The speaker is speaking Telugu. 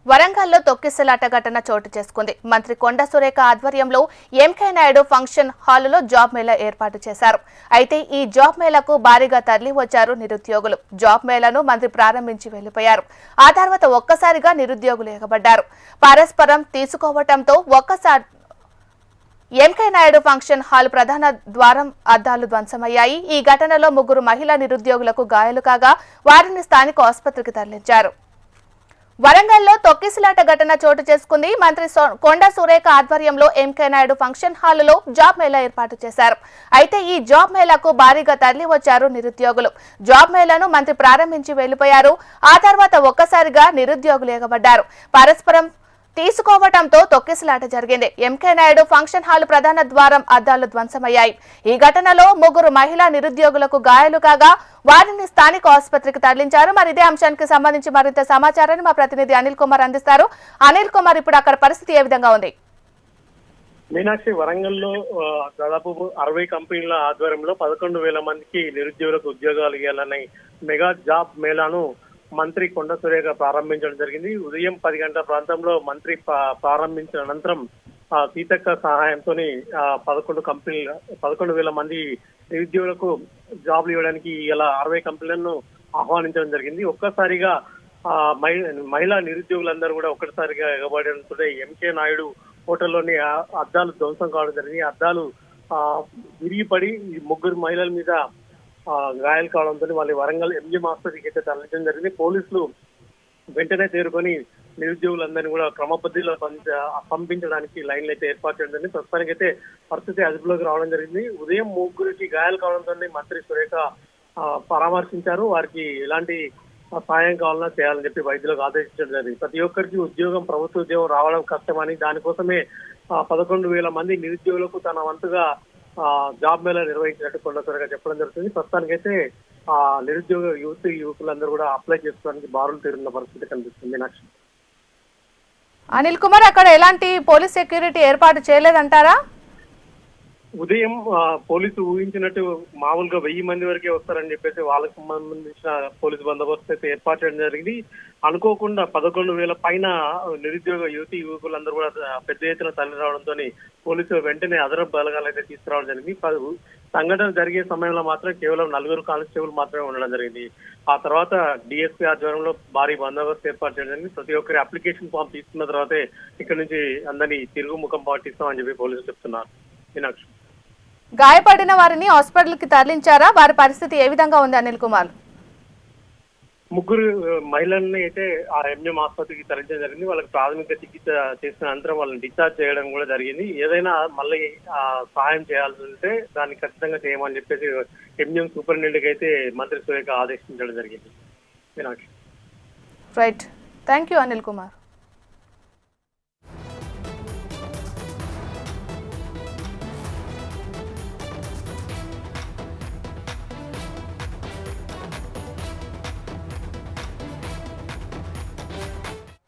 వరంగల్లో తొక్కిసలాట ఘటన చోటు చేసుకుంది. మంత్రి కొండ సురేఖ ఆధ్వర్యంలో ఎంకే నాయుడు ఫంక్షన్ హాలులో జాబ్ మేళా ఏర్పాటు చేశారు. అయితే ఈ జాబ్ మేళాకు భారీగా తరలి వచ్చారు నిరుద్యోగులు. జాబ్ మేళాను మంత్రి ప్రారంభించి వెళ్లిపోయారు. ఆ తర్వాత ఒక్కసారిగా నిరుద్యోగులు ఎగబడ్డారు. పరస్పరం తీసుకోవటంతో ఒక్కసారి ఎంకే నాయుడు ఫంక్షన్ హాల్ ప్రధాన ద్వారం అద్దాలు ధ్వంసమయ్యాయి. ఈ ఘటనలో 3 మహిళా నిరుద్యోగులకు గాయాలు కాగా వారిని స్థానిక ఆసుపత్రికి తరలించారు. వరంగల్లో తొక్కిసలాట ఘటన చోటు చేసుకుంది. మంత్రి కొండ సురేఖ ఆధ్వర్యంలో ఎంకే నాయుడు ఫంక్షన్ హాలులో జాబ్ మేళా ఏర్పాటు చేశారు. అయితే ఈ జాబ్ మేళాకు భారీగా తరలి వచ్చారు నిరుద్యోగులు. జాబ్ మేళాను మంత్రి ప్రారంభించి వెళ్లిపోయారు. ఆ తర్వాత ఒక్కసారిగా నిరుద్యోగులు ఎగబడ్డారు. పరస్పరం తీసుకోవటంతో తొక్కిసలాట జరిగింది. ఎంకే నాయుడు ఫంక్షన్ హాల్ ప్రధాన ద్వారం అద్దాలు ధ్వంసమయ్యాయి. ఈ ఘటనలో 3 మహిళా నిరుద్యోగులకు గాయాలు కాగా వారిని స్థానిక ఆసుపత్రికి తరలించారు. మరి ఇదే అంశానికి సంబంధించి మరింత సమాచారాన్ని మా ప్రతినిధి అనిల్ కుమార్ అందిస్తారు. అనిల్ కుమార్, ఇప్పుడు అక్కడ పరిస్థితి ఏ విధంగా ఉంది? మీనాక్షి, వరంగల్లో దాదాపు 60 కంపెనీల ఆధ్వర్యంలో 11,000 మందికి నిరుద్యోగులకు ఉద్యోగాలు ఇవ్వాలని మెగా జాబ్ మేళాను మంత్రి కొండ సురేఖ ప్రారంభించడం జరిగింది. ఉదయం 10 గంటల ప్రాంతంలో మంత్రి ప్రారంభించిన అనంతరం సీతక్క సహాయంతో 11,000 మంది నిరుద్యోగులకు జాబ్లు ఇవ్వడానికి ఇలా 60 కంపెనీలను ఆహ్వానించడం జరిగింది. ఒక్కసారిగా మహిళా నిరుద్యోగులందరూ కూడా ఒక్కసారిగా ఎగబడడంతో ఎంకే నాయుడు హోటల్లోని అద్దాలు ధ్వంసం కావడం జరిగింది. అద్దాలు విరిగిపడి 3 మహిళల మీద గాయాలు కావడంతో వాళ్ళు వరంగల్ ఎంజిఎం ఆసుపత్రికి అయితే తరలించడం జరిగింది. పోలీసులు వెంటనే చేరుకొని నిరుద్యోగులందరినీ కూడా క్రమపద్ధతిలో పంపించడానికి లైన్లు అయితే ఏర్పాటు చేయడం జరిగింది. ప్రస్తుతానికి అయితే పరిస్థితి అదుపులోకి రావడం జరిగింది. ఉదయం 3 గాయాలు కావడంతో మంత్రి సురేఖ పరామర్శించారు. వారికి ఎలాంటి సాయం కావాలన్నా చేయాలని చెప్పి వైద్యులకు ఆదేశించడం జరిగింది. ప్రతి ఒక్కరికి ఉద్యోగం, ప్రభుత్వ ఉద్యోగం రావడం కష్టమని, దానికోసమే 11,000 మంది నిరుద్యోగులకు తన వంతుగా జాబ్ మేళా నిర్వహించినట్టు కొండ సురేఖ చెప్పడం జరుగుతుంది. ప్రస్తుతానికైతే నిరుద్యోగ యువకులందరూ కూడా అప్లై చేసుకోవడానికి బారులు తీరున్న పరిస్థితి కనిపిస్తుంది. మీనాక్షి, అనిల్ కుమార్, అక్కడ ఎలాంటి పోలీస్ సెక్యూరిటీ ఏర్పాటు చేయలేదంటారా? ఉదయం పోలీసు ఊహించినట్టు మామూలుగా 1000 మంది వరకే వస్తారని చెప్పేసి వాళ్ళకు సంబంధించిన పోలీసు బందోబస్తు అయితే ఏర్పాటు చేయడం జరిగింది. అనుకోకుండా 11,000 పైన నిరుద్యోగ యువకులందరూ కూడా పెద్ద ఎత్తున తరలి రావడంతో పోలీసులు వెంటనే అదనపు బలగాలు అయితే తీసుకురావడం జరిగింది. సంఘటన జరిగే సమయంలో మాత్రం కేవలం 4 కానిస్టేబుల్ మాత్రమే ఉండడం జరిగింది. ఆ తర్వాత డిఎస్పీ ఆధ్వర్యంలో భారీ బందోబస్తు ఏర్పాటు చేయడం జరిగింది. ప్రతి ఒక్కరి అప్లికేషన్ ఫామ్ తీసుకున్న తర్వాతే ఇక్కడ నుంచి అందరినీ తిరుగుముఖం పాటిస్తామని చెప్పి పోలీసులు చెప్తున్నారు. మీనాక్షి, గాయపడిన వారిని హాస్పిటల్ కి తరలించారా? వారి పరిస్థితి ఏ విధంగా ఉంది అనిల్ కుమార్? 3 మహిళల్ని అయితే ఆ ఎంజిఎం ఆసుపత్రికి తరలించడం జరిగింది. వాళ్ళకి ప్రాథమిక చికిత్స చేసిన అనంతరం వాళ్ళని డిశ్చార్జ్ చేయడం కూడా జరిగింది. ఏదైనా మళ్ళీ సహాయం చేయాల్సి ఉంటే దాన్ని ఖచ్చితంగా చేయమని చెప్పేసి ఎంజిఎం సూపరింటెండెంట్కి అయితే మంత్రి సురేఖ ఆదేశించడం జరిగింది. Meenakshi, right, thank you Anil Kumar.